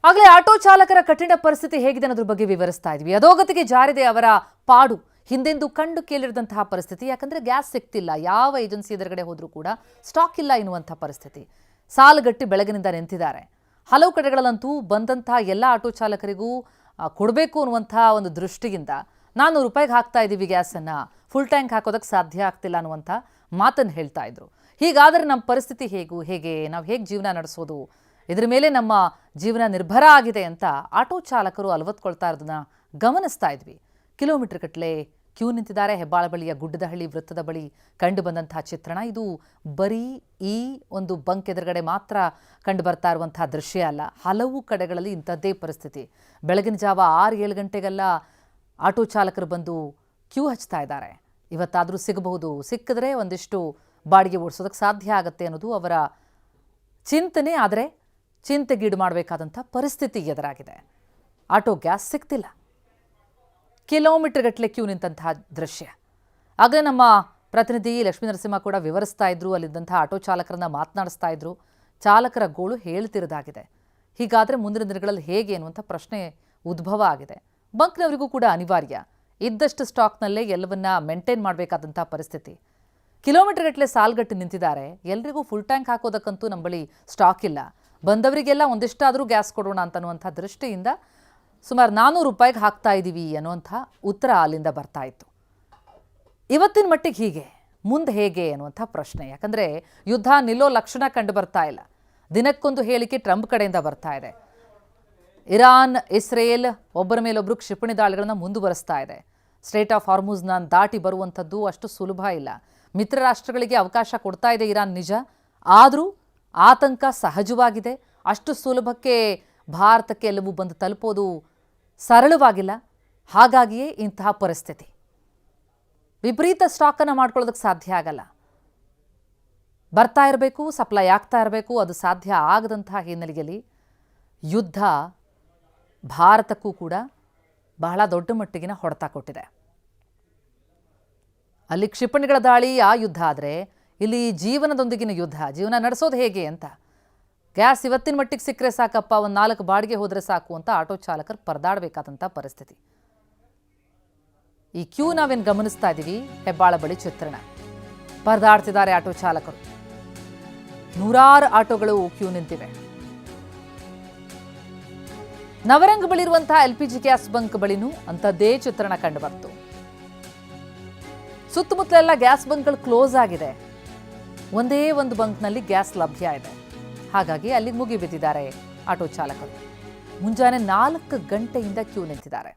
ಆಗಲೇ ಆಟೋ ಚಾಲಕರ ಕಠಿಣ ಪರಿಸ್ಥಿತಿ ಹೇಗಿದೆ ಅನ್ನೋದ್ರ ಬಗ್ಗೆ ವಿವರಿಸ್ತಾ ಇದ್ವಿ. ಅಧೋಗತಿಗೆ ಜಾರಿದೆ ಅವರ ಪಾಡು. ಹಿಂದೆಂದು ಕಂಡು ಕೇಳಿರದಂತಹ ಪರಿಸ್ಥಿತಿ. ಯಾಕಂದ್ರೆ ಗ್ಯಾಸ್ ಸಿಗ್ತಿಲ್ಲ, ಯಾವ ಏಜೆನ್ಸಿ ಎದುರುಗಡೆ ಹೋದ್ರೂ ಕೂಡ ಸ್ಟಾಕ್ ಇಲ್ಲ ಎನ್ನುವಂಥ ಪರಿಸ್ಥಿತಿ. ಸಾಲುಗಟ್ಟಿ ಬೆಳಗಿನಿಂದ ನಿಂತಿದ್ದಾರೆ. ಹಲವು ಕಡೆಗಳಲ್ಲಂತೂ ಬಂದಂತಹ ಎಲ್ಲ ಆಟೋ ಚಾಲಕರಿಗೂ ಕೊಡಬೇಕು ಅನ್ನುವಂಥ ಒಂದು ದೃಷ್ಟಿಯಿಂದ ₹400 ಹಾಕ್ತಾ ಇದ್ದೀವಿ ಗ್ಯಾಸನ್ನು, ಫುಲ್ ಟ್ಯಾಂಕ್ ಹಾಕೋದಕ್ಕೆ ಸಾಧ್ಯ ಆಗ್ತಿಲ್ಲ ಅನ್ನುವಂಥ ಮಾತನ್ನು ಹೇಳ್ತಾ ಇದ್ರು. ಹೀಗಾದರೆ ನಮ್ಮ ಪರಿಸ್ಥಿತಿ ಹೇಗೆ ನಾವು ಹೇಗೆ ಜೀವನ ನಡೆಸೋದು, ಇದರ ಮೇಲೆ ನಮ್ಮ ಜೀವನ ನಿರ್ಭರ ಆಗಿದೆ ಅಂತ ಆಟೋ ಚಾಲಕರು ಅಲವತ್ಕೊಳ್ತಾ ಇರೋದನ್ನ ಗಮನಿಸ್ತಾ ಇದ್ವಿ. ಕಿಲೋಮೀಟರ್ ಗಟ್ಟಲೆ ಕ್ಯೂ ನಿಂತಿದ್ದಾರೆ. ಹೆಬ್ಬಾಳ ಬಳಿಯ ಗುಡ್ಡದಹಳ್ಳಿ ವೃತ್ತದ ಬಳಿ ಕಂಡು ಬಂದಂತಹ ಚಿತ್ರಣ ಇದು. ಬರೀ ಈ ಒಂದು ಬಂಕ್ ಎದುರುಗಡೆ ಮಾತ್ರ ಕಂಡು ಬರ್ತಾ ಇರುವಂತಹ ದೃಶ್ಯ ಅಲ್ಲ, ಹಲವು ಕಡೆಗಳಲ್ಲಿ ಇಂಥದ್ದೇ ಪರಿಸ್ಥಿತಿ. ಬೆಳಗಿನ ಜಾವ 6-7 ಗಂಟೆಗೆಲ್ಲ ಆಟೋ ಚಾಲಕರು ಬಂದು ಕ್ಯೂ ಹಚ್ತಾ ಇದ್ದಾರೆ. ಇವತ್ತಾದರೂ ಸಿಗಬಹುದು, ಸಿಕ್ಕಿದ್ರೆ ಒಂದಿಷ್ಟು ಬಾಡಿಗೆ ಓಡಿಸೋದಕ್ಕೆ ಸಾಧ್ಯ ಆಗುತ್ತೆ ಅನ್ನೋದು ಅವರ ಚಿಂತನೆ. ಆದರೆ ಚಿಂತೆಗೀಡು ಮಾಡಬೇಕಾದಂಥ ಪರಿಸ್ಥಿತಿ ಎದುರಾಗಿದೆ. ಆಟೋ ಗ್ಯಾಸ್ ಸಿಗ್ತಿಲ್ಲ. ಕಿಲೋಮೀಟರ್ ಗಟ್ಟಲೆ ಕ್ಯೂ ನಿಂತಹ ದೃಶ್ಯ. ಆಗಲೇ ನಮ್ಮ ಪ್ರತಿನಿಧಿ ಲಕ್ಷ್ಮೀ ನರಸಿಂಹ ಕೂಡ ವಿವರಿಸ್ತಾ ಇದ್ರು, ಅಲ್ಲಿದ್ದಂಥ ಆಟೋ ಚಾಲಕರನ್ನ ಮಾತನಾಡಿಸ್ತಾ ಇದ್ರು. ಚಾಲಕರ ಗೋಳು ಹೇಳ್ತಿರೋದಾಗಿದೆ. ಹೀಗಾದರೆ ಮುಂದಿನ ದಿನಗಳಲ್ಲಿ ಹೇಗೆ ಅನ್ನುವಂಥ ಪ್ರಶ್ನೆ ಉದ್ಭವ ಆಗಿದೆ. ಬಂಕ್ನವರಿಗೂ ಕೂಡ ಅನಿವಾರ್ಯ, ಇದ್ದಷ್ಟು ಸ್ಟಾಕ್ನಲ್ಲೇ ಎಲ್ಲವನ್ನ ಮೇಂಟೈನ್ ಮಾಡಬೇಕಾದಂಥ ಪರಿಸ್ಥಿತಿ. ಕಿಲೋಮೀಟರ್ ಗಟ್ಟಲೆ ಸಾಲ್ಗಟ್ಟು ನಿಂತಿದ್ದಾರೆ. ಎಲ್ರಿಗೂ ಫುಲ್ ಟ್ಯಾಂಕ್ ಹಾಕೋದಕ್ಕಂತೂ ನಮ್ಮ ಬಳಿ ಸ್ಟಾಕ್ ಇಲ್ಲ, ಬಂದವರಿಗೆಲ್ಲ ಒಂದಿಷ್ಟಾದರೂ ಗ್ಯಾಸ್ ಕೊಡೋಣ ಅಂತನ್ನುವಂಥ ದೃಷ್ಟಿಯಿಂದ ಸುಮಾರು ₹400 ಹಾಕ್ತಾ ಇದ್ದೀವಿ ಅನ್ನುವಂಥ ಉತ್ತರ ಅಲ್ಲಿಂದ ಬರ್ತಾ ಇತ್ತು. ಇವತ್ತಿನ ಮಟ್ಟಿಗೆ ಹೀಗೆ, ಮುಂದೆ ಹೇಗೆ ಅನ್ನುವಂಥ ಪ್ರಶ್ನೆ. ಯಾಕಂದರೆ ಯುದ್ಧ ನಿಲ್ಲೋ ಲಕ್ಷಣ ಕಂಡು ಬರ್ತಾ ಇಲ್ಲ. ದಿನಕ್ಕೊಂದು ಹೇಳಿಕೆ ಟ್ರಂಪ್ ಕಡೆಯಿಂದ ಬರ್ತಾ ಇದೆ. ಇರಾನ್, ಇಸ್ರೇಲ್ ಒಬ್ಬರ ಮೇಲೊಬ್ಬರು ಕ್ಷಿಪಣಿ ದಾಳಿಗಳನ್ನು ಮುಂದುವರಿಸ್ತಾ ಇದೆ. ಸ್ಟ್ರೇಟ್ ಆಫ್ ಹಾರ್ಮುಜ್ನ ದಾಟಿ ಬರುವಂಥದ್ದು ಅಷ್ಟು ಸುಲಭ ಇಲ್ಲ. ಮಿತ್ರ ರಾಷ್ಟ್ರಗಳಿಗೆ ಅವಕಾಶ ಕೊಡ್ತಾ ಇದೆ ಇರಾನ್ ನಿಜ, ಆದರೂ ಆತಂಕ ಸಹಜವಾಗಿದೆ. ಅಷ್ಟು ಸುಲಭಕ್ಕೆ ಭಾರತಕ್ಕೆ ಎಲ್ಲವೂ ಬಂದು ತಲುಪೋದು ಸರಳವಾಗಿಲ್ಲ. ಹಾಗಾಗಿಯೇ ಇಂತಹ ಪರಿಸ್ಥಿತಿ. ವಿಪರೀತ ಸ್ಟಾಕನ್ನು ಮಾಡ್ಕೊಳ್ಳೋದಕ್ಕೆ ಸಾಧ್ಯ ಆಗಲ್ಲ. ಬರ್ತಾ ಇರಬೇಕು, ಸಪ್ಲೈ ಆಗ್ತಾ ಇರಬೇಕು. ಅದು ಸಾಧ್ಯ ಆಗದಂತಹ ಹಿನ್ನೆಲೆಯಲ್ಲಿ ಯುದ್ಧ ಭಾರತಕ್ಕೂ ಕೂಡ ಬಹಳ ದೊಡ್ಡ ಮಟ್ಟಿಗಿನ ಹೊಡೆತ ಕೊಟ್ಟಿದೆ. ಅಲ್ಲಿ ಕ್ಷಿಪಣಿಗಳ ದಾಳಿ ಆ ಯುದ್ಧ ಆದರೆ ಇಲ್ಲಿ ಜೀವನದೊಂದಿಗಿನ ಯುದ್ಧ. ಜೀವನ ನಡೆಸೋದು ಹೇಗೆ ಅಂತ. ಗ್ಯಾಸ್ ಇವತ್ತಿನ ಮಟ್ಟಿಗೆ ಸಿಕ್ಕರೆ ಸಾಕಪ್ಪ, ಒಂದು 4 ಬಾಡಿಗೆ ಹೋದರೆ ಸಾಕು ಅಂತ ಆಟೋ ಚಾಲಕರು ಪರದಾಡಬೇಕಾದಂಥ ಪರಿಸ್ಥಿತಿ. ಈ ಕ್ಯೂ ನಾವೇನು ಗಮನಿಸ್ತಾ ಇದ್ದೀವಿ, ಹೆಬ್ಬಾಳ ಬಳಿ ಚಿತ್ರಣ. ಪರದಾಡ್ತಿದ್ದಾರೆ ಆಟೋ ಚಾಲಕರು. ನೂರಾರು ಆಟೋಗಳು ಕ್ಯೂ ನಿಂತಿವೆ. ನವರಂಗ್ ಬಳಿ ಇರುವಂತಹ LPG ಗ್ಯಾಸ್ ಬಂಕ್ ಬಳಿನೂ ಅಂಥದ್ದೇ ಚಿತ್ರಣ ಕಂಡು ಬಂತು. ಸುತ್ತಮುತ್ತಲೆಲ್ಲ ಗ್ಯಾಸ್ ಬಂಕ್ಗಳು ಕ್ಲೋಸ್ ಆಗಿದೆ. ಒಂದೇ ಒಂದು ಬಂಕ್ನಲ್ಲಿ ಗ್ಯಾಸ್ ಲಭ್ಯ ಇದೆ. ಹಾಗಾಗಿ ಅಲ್ಲಿಗೆ ಮುಗಿಬಿದ್ದಿದ್ದಾರೆ ಆಟೋ ಚಾಲಕರು. ಮುಂಜಾನೆ 4 ಗಂಟೆಯಿಂದ ಕ್ಯೂ ನಿಂತಿದ್ದಾರೆ.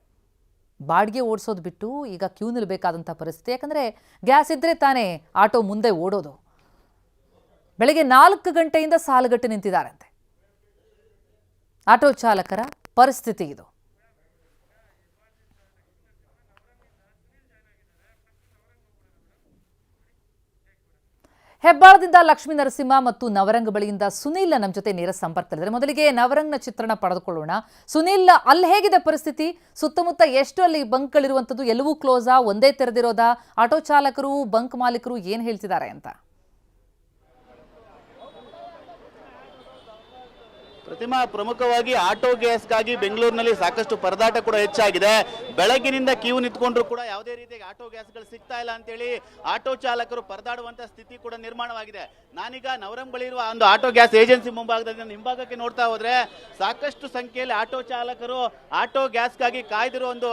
ಬಾಡಿಗೆ ಓಡಿಸೋದು ಬಿಟ್ಟು ಈಗ ಕ್ಯೂ ನಿಲ್ಲಬೇಕಾದಂಥ ಪರಿಸ್ಥಿತಿ. ಯಾಕಂದರೆ ಗ್ಯಾಸ್ ಇದ್ದರೆ ತಾನೇ ಆಟೋ ಮುಂದೆ ಓಡೋದು. ಬೆಳಗ್ಗೆ 4 ಗಂಟೆಯಿಂದ ಸಾಲುಗಟ್ಟು ನಿಂತಿದ್ದಾರಂತೆ. ಆಟೋ ಚಾಲಕರ ಪರಿಸ್ಥಿತಿ ಇದು. ಹೆಬ್ಬಾಳದಿಂದ ಲಕ್ಷ್ಮೀ ನರಸಿಂಹ ಮತ್ತು ನವರಂಗ್ ಬಳಿಯಿಂದ ಸುನೀಲ್ ನಮ್ಮ ಜೊತೆ ನೇರ ಸಂಪರ್ಕದಲ್ಲಿದ್ದಾರೆ. ಮೊದಲಿಗೆ ನವರಂಗ್ನ ಚಿತ್ರಣ ಪಡೆದುಕೊಳ್ಳೋಣ. ಸುನೀಲ್, ಅಲ್ಲಿ ಹೇಗಿದೆ ಪರಿಸ್ಥಿತಿ? ಸುತ್ತಮುತ್ತ ಎಷ್ಟು ಅಲ್ಲಿ ಬಂಕ್ಗಳಿರುವಂಥದ್ದು? ಎಲ್ಲವೂ ಕ್ಲೋಸಾ, ಒಂದೇ ತೆರೆದಿರೋದಾ? ಆಟೋ ಚಾಲಕರು, ಬಂಕ್ ಮಾಲೀಕರು ಏನು ಹೇಳ್ತಿದ್ದಾರೆ ಅಂತ? ಪ್ರತಿಮಾ, ಪ್ರಮುಖವಾಗಿ ಆಟೋ ಗ್ಯಾಸ್ಗಾಗಿ ಬೆಂಗಳೂರಿನಲ್ಲಿ ಸಾಕಷ್ಟು ಪರದಾಟ ಕೂಡ ಹೆಚ್ಚಾಗಿದೆ. ಬೆಳಗಿನಿಂದ ಕ್ಯೂ ನಿಂತ್ಕೊಂಡ್ರು ಕೂಡ ಯಾವುದೇ ರೀತಿಯ ಆಟೋ ಗ್ಯಾಸ್ಗಳು ಸಿಗ್ತಾ ಇಲ್ಲ ಅಂತೇಳಿ ಆಟೋ ಚಾಲಕರು ಪರದಾಡುವಂತ ಸ್ಥಿತಿ ಕೂಡ ನಿರ್ಮಾಣವಾಗಿದೆ. ನಾನೀಗ ನವರಂಗ್ ಬಳಿ ಇರುವ ಒಂದು ಆಟೋ ಗ್ಯಾಸ್ ಏಜೆನ್ಸಿ ಮುಂಭಾಗದಲ್ಲಿ ಹಿಂಭಾಗಕ್ಕೆ ನೋಡ್ತಾ ಹೋದ್ರೆ ಸಾಕಷ್ಟು ಸಂಖ್ಯೆಯಲ್ಲಿ ಆಟೋ ಚಾಲಕರು ಆಟೋ ಗ್ಯಾಸ್ಗಾಗಿ ಕಾಯ್ದಿರೋ ಒಂದು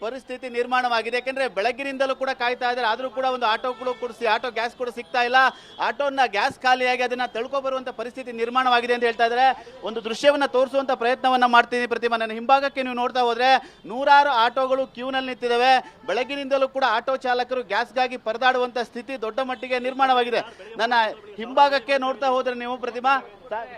ಪರಿಸ್ಥಿತಿ ನಿರ್ಮಾಣವಾಗಿದೆ. ಯಾಕೆಂದ್ರೆ ಬೆಳಗ್ಗಿನಿಂದಲೂ ಕೂಡ ಕಾಯ್ತಾ ಇದ್ದಾರೆ, ಆದ್ರೂ ಕೂಡ ಒಂದು ಆಟೋ ಗ್ಯಾಸ್ ಕೂಡ ಸಿಗ್ತಾ ಇಲ್ಲ. ಆಟೋನ ಗ್ಯಾಸ್ ಖಾಲಿಯಾಗಿ ಅದನ್ನ ತಳ್ಕೊ ಬರುವಂತ ಪರಿಸ್ಥಿತಿ ನಿರ್ಮಾಣವಾಗಿದೆ ಅಂತ ಹೇಳ್ತಾ ಇದ್ದಾರೆ. ಒಂದು ದೃಶ್ಯವನ್ನ ತೋರಿಸುವಂತ ಪ್ರಯತ್ನವನ್ನ ಮಾಡ್ತೀನಿ ಪ್ರತಿಮಾ. ನನ್ನ ಹಿಂಭಾಗಕ್ಕೆ ನೀವು ನೋಡ್ತಾ ಹೋದ್ರೆ ನೂರಾರು ಆಟೋಗಳು ಕ್ಯೂನಲ್ಲಿ ನಿಂತಿದ್ದಾವೆ. ಬೆಳಗ್ಗಿನಿಂದಲೂ ಕೂಡ ಆಟೋ ಚಾಲಕರು ಗ್ಯಾಸ್ಗಾಗಿ ಪರದಾಡುವಂತ ಸ್ಥಿತಿ ದೊಡ್ಡ ಮಟ್ಟಿಗೆ ನಿರ್ಮಾಣವಾಗಿದೆ. ನನ್ನ ಹಿಂಭಾಗಕ್ಕೆ ನೋಡ್ತಾ ಹೋದ್ರೆ ನೀವು ಪ್ರತಿಮಾ,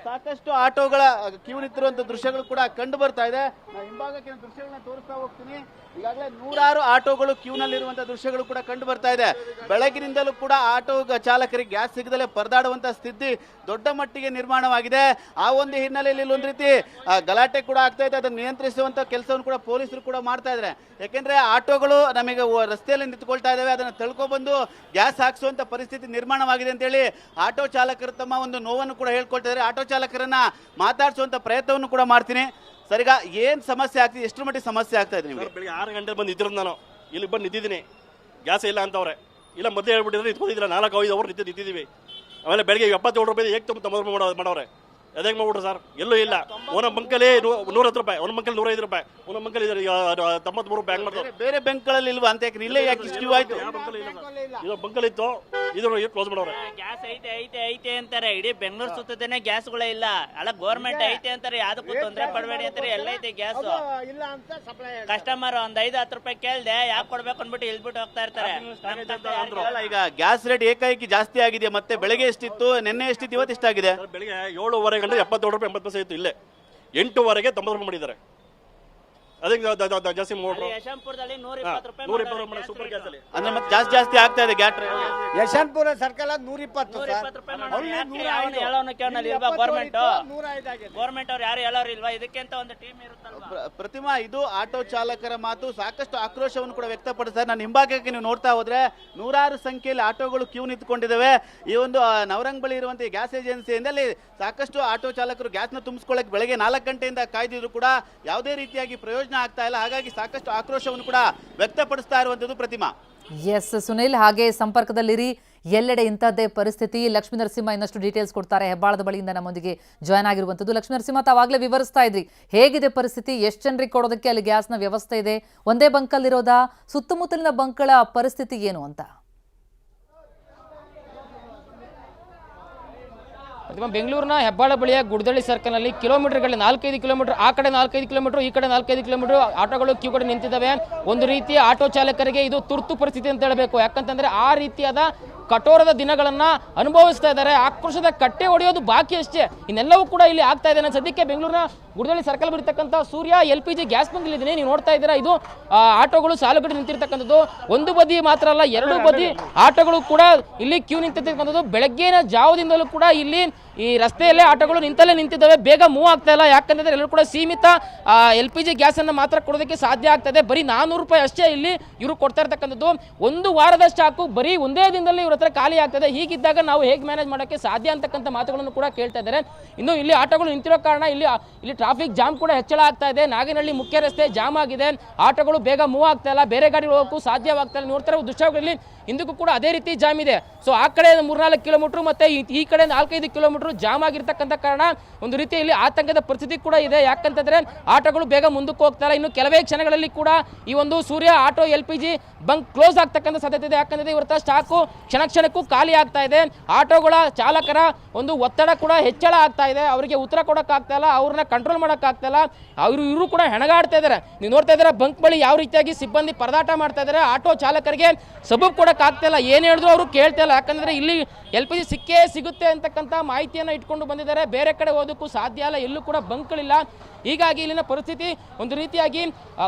ಸಾಕಷ್ಟು ಆಟೋಗಳ ಕ್ಯೂ ನಿಂತಿರುವಂತ ದೃಶ್ಯಗಳು ಕೂಡ ಕಂಡು ಬರ್ತಾ ಇದೆ. ನಾನು ಹಿಂಭಾಗಕ್ಕೆ ದೃಶ್ಯಗಳನ್ನ ತೋರಿಸ್ತಾ ಹೋಗ್ತೀನಿ. ಈಗಾಗಲೇ ನೂರಾರು ಆಟೋಗಳು ಕ್ಯೂನಲ್ಲಿರುವಂತಹ ದೃಶ್ಯಗಳು ಕೂಡ ಕಂಡು ಬರ್ತಾ ಇದೆ. ಬೆಳಗಿನಿಂದಲೂ ಕೂಡ ಆಟೋ ಚಾಲಕರಿಗೆ ಗ್ಯಾಸ್ ಸಿಗದಲ್ಲೇ ಪರದಾಡುವಂತಹ ಸ್ಥಿತಿ ದೊಡ್ಡ ಮಟ್ಟಿಗೆ ನಿರ್ಮಾಣವಾಗಿದೆ. ಆ ಒಂದು ಹಿನ್ನೆಲೆಯಲ್ಲಿ ಒಂದು ರೀತಿ ಗಲಾಟೆ ಕೂಡ ಆಗ್ತಾ ಇದೆ. ಅದನ್ನು ನಿಯಂತ್ರಿಸುವಂತ ಕೆಲಸವನ್ನು ಕೂಡ ಪೊಲೀಸರು ಕೂಡ ಮಾಡ್ತಾ ಇದ್ದಾರೆ. ಯಾಕೆಂದ್ರೆ ಆಟೋಗಳು ನಮಗೆ ರಸ್ತೆಯಲ್ಲಿ ನಿಂತುಕೊಳ್ತಾ ಇದಾವೆ, ಅದನ್ನು ತಳ್ಕೊಬಂದು ಗ್ಯಾಸ್ ಹಾಕಿಸುವಂತ ಪರಿಸ್ಥಿತಿ ನಿರ್ಮಾಣವಾಗಿದೆ ಅಂತ ಹೇಳಿ ಆಟೋ ಚಾಲಕರು ತಮ್ಮ ಒಂದು ನೋವನ್ನು ಕೂಡ ಹೇಳ್ಕೊಳ್ತಾ ಇದ್ದಾರೆ. ಆಟೋ ಚಾಲಕರನ್ನ ಮಾತಾಡಿಸುವಂತ ಪ್ರಯತ್ನವನ್ನು ಕೂಡ ಮಾಡ್ತೀನಿ. ಸರ್ ಈಗ ಏನ್ ಸಮಸ್ಯೆ ಆಗ್ತಿದೆ, ಎಷ್ಟರ ಮಟ್ಟಿಗೆ ಸಮಸ್ಯೆ ಆಗ್ತಾ ಇದೆ ನಿಮಗೆ? ಬೆಳಿಗ್ಗೆ 6 ಗಂಟೆ ಬಂದು ನಿಂತಿರೋದು ನಾನು ಇಲ್ಲಿ ಬಂದು ನಿಂತಿದ್ದೀನಿ. ಗ್ಯಾಸ್ ಇಲ್ಲ ಅಂತವ್ರೆ, ಇಲ್ಲ ಮೊದಲೇ ಹೇಳ್ಬಿಟ್ಟಿದ್ರೆ ನಿಂತ್ಕೊಂಡಿದ್ರೆ 4-5 ಅವರ್ ನಿಂತಿದ್ದೀವಿ. ಆಮೇಲೆ ಬೆಳಿಗ್ಗೆ 77 ರೂಪಾಯಿ ಏಕ್ 90 ಮಾಡೋರೆ. ಅದೇ ಮಾಡ್ಬಿಟ್ರು ಸರ್, ಎಲ್ಲೂ ಇಲ್ಲ. ಒಂದೊಂದು ಬಂಕಲ್ಲಿ 110 ರೂಪಾಯಿ, ಒಂದೊಂದು ಬಂಕಲ್ಲಿ 105 ರೂಪಾಯಿ, ಒಂದೊಂದು ಬಂಕಲ್ಲಿ 93 ರೂಪಾಯಿ. ಹೆಂಗ್ ಮಾಡ್ತಾರೆ? ಬೇರೆ ಬ್ಯಾಂಕ್ಗಳಲ್ಲಿ ಇಲ್ವಾ ಅಂತ ಯಾಕೆ ಇಲ್ಲೇ ಯಾಕೆ ಇಷ್ಟು ಆಯ್ತು? ಇದು ಬಂಕಲ್ಲಿ ಇತ್ತು, ಇದನ್ನು ಕ್ಲೋಸ್ ಮಾಡೋರೆ. ಗ್ಯಾಸ್ ಐತೆ ಅಂತಾರೆ, ಇಡೀ ಬೆಂಗಳೂರು ಸುತ್ತದೇನೆ ಗ್ಯಾಸ್ಗಳೇ ಇಲ್ಲ. ಅಲ್ಲ ಗೌರ್ಮೆಂಟ್ ಐತೆ ಅಂತಾರೆ, ಯಾವ್ದಕ್ಕೂ ತೊಂದರೆ ಪಡಬೇಡಿ ಅಂತಾರೆ. ಎಲ್ಲ ಐತೆ ಗ್ಯಾಸ್. ಕಸ್ಟಮರ್ ಒಂದ್ 5-10 ರೂಪಾಯಿ ಕೇಳ್ದೆ ಯಾಕೆ ಕೊಡ್ಬೇಕು ಅಂದ್ಬಿಟ್ಟು ಇಳ್ಬಿಟ್ಟು ಹೋಗ್ತಾ ಇರ್ತಾರೆ. ಈಗ ಗ್ಯಾಸ್ ರೇಟ್ ಏಕಾಏಕಿ ಜಾಸ್ತಿ ಆಗಿದೆ. ಮತ್ತೆ ಬೆಳಗ್ಗೆ ಎಷ್ಟಿತ್ತು, ನಿನ್ನೆ ಎಷ್ಟಿತ್ತು, ಇವತ್ತು ಎಷ್ಟಾಗಿದೆ? ಬೆಳಿಗ್ಗೆ 7:30 ಗಂಟೆ 77 ರೂಪಾಯಿ 80 ಪೈಸೆ ಇತ್ತು. ಇಲ್ಲೇ 8:00 90 ರೂಪಾಯಿ ಮಾಡಿದ್ದಾರೆ. ಅದಕ್ಕೆ ಜಾಸ್ತಿ ಯಶವಂತಪುರದಲ್ಲಿ 120 ರೂಪಾಯಿ ಸೂಪರ್ ಗ್ಯಾಸ್ ಅಲ್ಲಿ. ಅಂದ್ರೆ ಮತ್ತೆ ಜಾಸ್ತಿ ಆಗ್ತಾ ಇದೆ gas rate. Yeshwanthpur circle 120 government ಅವ್ರು ಯಾರು ಹೇಳೋರು ಇಲ್ವಾ? ಇದಕ್ಕಿಂತ ಒಂದು ಟೀಮ್ ಇರುತ್ತಲ್ವಾ? ಪ್ರತಿಮಾ, ಇದು ಆಟೋ ಚಾಲಕರ ಮಾತು. ಸಾಕಷ್ಟು ಆಕ್ರೋಶವನ್ನು ಕೂಡ ವ್ಯಕ್ತಪಡಿಸ್ತಾರೆ. ನಾನು ಹಿಂಭಾಗಕ್ಕೆ ನೀವು ನೋಡ್ತಾ ಹೋದ್ರೆ ನೂರಾರು ಸಂಖ್ಯೆಯಲ್ಲಿ ಆಟೋಗಳು ಕ್ಯೂ ನಿಂತ್ಕೊಂಡಿದ್ದಾವೆ. ಈ ಒಂದು ನವರಂಗ್ ಬಳಿ ಇರುವಂತಹ ಗ್ಯಾಸ್ ಏಜೆನ್ಸಿಯಿಂದ ಅಲ್ಲಿ ಸಾಕಷ್ಟು ಆಟೋ ಚಾಲಕರು ಗ್ಯಾಸ್ನ ತುಂಬಿಸ್ಕೊಳ್ಳಕ್ಕೆ ಬೆಳಗ್ಗೆ 4 ಗಂಟೆಯಿಂದ ಕಾಯ್ದಿದ್ರು ಕೂಡ ಯಾವುದೇ ರೀತಿಯಾಗಿ ಪ್ರಯೋಜನ ಆಗ್ತಾ ಇಲ್ಲ. ಹಾಗಾಗಿ ಸಾಕಷ್ಟು ಆಕ್ರೋಶವನ್ನು ಕೂಡ ವ್ಯಕ್ತಪಡಿಸ್ತಾ ಇರುವಂತದ್ದು ಪ್ರತಿಮಾ. ಎಸ್ ಸುನಿಲ್, ಹಾಗೆ ಸಂಪರ್ಕದಲ್ಲಿರಿ. ಎಲ್ಲೆಡೆ ಇಂಥದ್ದೇ ಪರಿಸ್ಥಿತಿ. ಲಕ್ಷ್ಮೀ ನರಸಿಂಹ ಇನ್ನಷ್ಟು ಡೀಟೇಲ್ಸ್ ಕೊಡ್ತಾರೆ. ಹೆಬ್ಬಾಳದ ಬಳಿಯಿಂದ ನಮ್ಮೊಂದಿಗೆ ಜಾಯ್ನ್ ಆಗಿರುವಂಥದ್ದು. ಲಕ್ಷ್ಮೀ ನರಸಿಂಹ, ತಾವಾಗಲೇ ವಿವರಿಸ್ತಾ ಇದ್ರಿ ಹೇಗಿದೆ ಪರಿಸ್ಥಿತಿ, ಎಷ್ಟು ಜನರಿಗೆ ಕೊಡೋದಕ್ಕೆ ಅಲ್ಲಿ ಗ್ಯಾಸ್ನ ವ್ಯವಸ್ಥೆ ಇದೆ, ಒಂದೇ ಬಂಕಲ್ಲಿರೋದಾ, ಸುತ್ತಮುತ್ತಲಿನ ಬಂಕ್ಗಳ ಪರಿಸ್ಥಿತಿ ಏನು ಅಂತ? ಬೆಂಗಳೂರಿನ ಹೆಬ್ಬಾಳ ಬಳಿಯ ಗುಡ್ದಳ್ಳಿ ಸರ್ಕಲ್ನಲ್ಲಿ ಕಿಲೋಮೀಟರ್ಗಳಲ್ಲಿ 4-5 ಕಿಲೋಮೀಟರ್, ಆ ಕಡೆ 4-5 ಕಿಲೋಮೀಟರ್, ಈ ಕಡೆ 4-5 ಕಿಲೋಮೀಟರ್ ಆಟೋಗಳು ಕ್ಯೂ ಕಡೆ ನಿಂತಿದ್ದಾವೆ. ಒಂದು ರೀತಿಯ ಆಟೋ ಚಾಲಕರಿಗೆ ಇದು ತುರ್ತು ಪರಿಸ್ಥಿತಿ ಅಂತ ಹೇಳಬೇಕು. ಯಾಕಂತಂದ್ರೆ ಆ ರೀತಿಯಾದ ಕಠೋರದ ದಿನಗಳನ್ನ ಅನುಭವಿಸ್ತಾ ಇದ್ದಾರೆ. ಆಕ್ರೋಶದ ಕಟ್ಟೆ ಹೊಡೆಯೋದು ಬಾಕಿ ಅಷ್ಟೇ, ಇನ್ನೆಲ್ಲವೂ ಕೂಡ ಇಲ್ಲಿ ಆಗ್ತಾ ಇದೆ. ನಾನು ಸದ್ಯಕ್ಕೆ ಬೆಂಗಳೂರಿನ ಗುಡ್ದಳ್ಳಿ ಸರ್ಕಲ್ ಬರ್ತಕ್ಕಂಥ ಸೂರ್ಯ LPG ಗ್ಯಾಸ್ ಬಂಕ್ ಇದ್ದೀನಿ. ನೀವು ನೋಡ್ತಾ ಇದ್ದೀರಾ, ಇದು ಆಟೋಗಳು ಸಾಲುಗಡೆ ನಿಂತಿರ್ತಕ್ಕಂಥದ್ದು. ಒಂದು ಬದಿ ಮಾತ್ರ ಅಲ್ಲ, 2 ಬದಿ ಆಟೋಗಳು ಕೂಡ ಇಲ್ಲಿ ಕ್ಯೂ ನಿಂತಿರ್ತಕ್ಕಂಥದ್ದು. ಬೆಳಗ್ಗಿನ ಜಾವದಿಂದಲೂ ಕೂಡ ಇಲ್ಲಿ ಈ ರಸ್ತೆಯಲ್ಲೇ ಆಟೋಗಳು ನಿಂತಿದ್ದಾವೆ. ಬೇಗ ಮೂವ್ ಆಗ್ತಾ ಇಲ್ಲ. ಯಾಕಂತಂದ್ರೆ ಎಲ್ಲರೂ ಕೂಡ ಸೀಮಿತ LPG ಗ್ಯಾಸ್ ಅನ್ನು ಮಾತ್ರ ಕೊಡೋದಕ್ಕೆ ಸಾಧ್ಯ ಆಗ್ತದೆ. ಬರೀ 400 ರೂಪಾಯಿ ಅಷ್ಟೇ ಇಲ್ಲಿ ಇವರು ಕೊಡ್ತಾ ಇರ್ತಕ್ಕಂಥದ್ದು. 1 ವಾರದ ಸ್ಟಾಕು ಬರೀ ಒಂದೇ ದಿನದಲ್ಲಿ ಇವ್ರ ಹತ್ರ ಖಾಲಿ ಆಗ್ತದೆ. ಹೀಗಿದ್ದಾಗ ನಾವು ಹೇಗೆ ಮ್ಯಾನೇಜ್ ಮಾಡೋಕ್ಕೆ ಸಾಧ್ಯ ಅಂತಕ್ಕಂಥ ಮಾತುಗಳನ್ನು ಕೂಡ ಕೇಳ್ತಾ ಇದ್ದಾರೆ. ಇನ್ನು ಇಲ್ಲಿ ಆಟೋಗಳು ನಿಂತಿರೋ ಕಾರಣ ಇಲ್ಲಿ ಟ್ರಾಫಿಕ್ ಜಾಮ್ ಕೂಡ ಹೆಚ್ಚಳ ಆಗ್ತಾ ಇದೆ. ನಾಗನಹಳ್ಳಿ ಮುಖ್ಯ ರಸ್ತೆ ಜಾಮ್ ಆಗಿದೆ. ಆಟೋಗಳು ಬೇಗ ಮೂವ್ ಆಗ್ತಾ ಇಲ್ಲ, ಬೇರೆ ಗಾಡಿಗಳು ಹೋಗೋಕ್ಕೂ ಸಾಧ್ಯವಾಗ್ತಾ ಇಲ್ಲ. ನೋಡ್ತಾರೆ ದೃಶ್ಯಗಳಲ್ಲಿ ಇಂದಕ್ಕೂ ಕೂಡ ಅದೇ ರೀತಿ ಜಾಮ್ ಇದೆ. ಸೊ ಆ ಕಡೆ 3-4 ಕಿಲೋಮೀಟರ್ ಮತ್ತೆ ಈ ಕಡೆ 4-5 ಕಿಲೋಮೀಟರ್ ಜಾಮ್ ಆಗಿರ್ತಕ್ಕಂಥ ಕಾರಣ ಒಂದು ರೀತಿಯಲ್ಲಿ ಆತಂಕದ ಪರಿಸ್ಥಿತಿ ಕೂಡ ಇದೆ. ಯಾಕಂತಂದ್ರೆ ಆಟೋಗಳು ಬೇಗ ಮುಂದಕ್ಕೆ ಹೋಗ್ತಾ ಇಲ್ಲ. ಇನ್ನು ಕೆಲವೇ ಕ್ಷಣಗಳಲ್ಲಿ ಕೂಡ ಈ ಒಂದು ಸೂರ್ಯ ಆಟೋ LPG ಬಂಕ್ ಕ್ಲೋಸ್ ಆಗ್ತಕ್ಕಂಥ ಸಾಧ್ಯತೆ ಇದೆ. ಯಾಕಂದ್ರೆ ಇವರ ಸ್ಟಾಕು ಕ್ಷಣಕ್ಕೂ ಖಾಲಿ ಆಗ್ತಾ ಇದೆ. ಆಟೋಗಳ ಚಾಲಕರ ಒಂದು ಒತ್ತಡ ಕೂಡ ಹೆಚ್ಚಳ ಆಗ್ತಾ ಇದೆ. ಅವರಿಗೆ ಉತ್ತರ ಕೊಡೋಕ್ಕಾಗ್ತಾ ಇಲ್ಲ, ಅವ್ರನ್ನ ಕಂಟ್ರೋಲ್ ಮಾಡೋಕ್ಕಾಗ್ತಾ ಇಲ್ಲ. ಇವರು ಕೂಡ ಹೆಣಗಾಡ್ತಾ ಇದ್ದಾರೆ. ನೀವು ನೋಡ್ತಾ ಇದ್ದೀರಾ ಬಂಕ್ ಬಳಿ ಯಾವ ರೀತಿಯಾಗಿ ಸಿಬ್ಬಂದಿ ಪರದಾಟ ಮಾಡ್ತಾ ಇದ್ದಾರೆ. ಆಟೋ ಚಾಲಕರಿಗೆ ಸಬೂಬ್ ಕೊಡೋಕ್ಕಾಗ್ತಾ ಇಲ್ಲ, ಏನು ಹೇಳಿದ್ರು ಅವರು ಕೇಳ್ತಾ ಇಲ್ಲ. ಯಾಕಂದ್ರೆ ಇಲ್ಲಿ LPG ಸಿಕ್ಕೇ ಸಿಗುತ್ತೆ ಅಂತಕ್ಕಂಥ ಮಾಹಿತಿಯನ್ನು ಇಟ್ಕೊಂಡು ಬಂದಿದ್ದಾರೆ. ಬೇರೆ ಕಡೆ ಹೋಗೋದಕ್ಕೂ ಸಾಧ್ಯ ಇಲ್ಲ, ಎಲ್ಲೂ ಕೂಡ ಬಂಕ್ಗಳಿಲ್ಲ. ಹೀಗಾಗಿ ಇಲ್ಲಿನ ಪರಿಸ್ಥಿತಿ ಒಂದು ರೀತಿಯಾಗಿ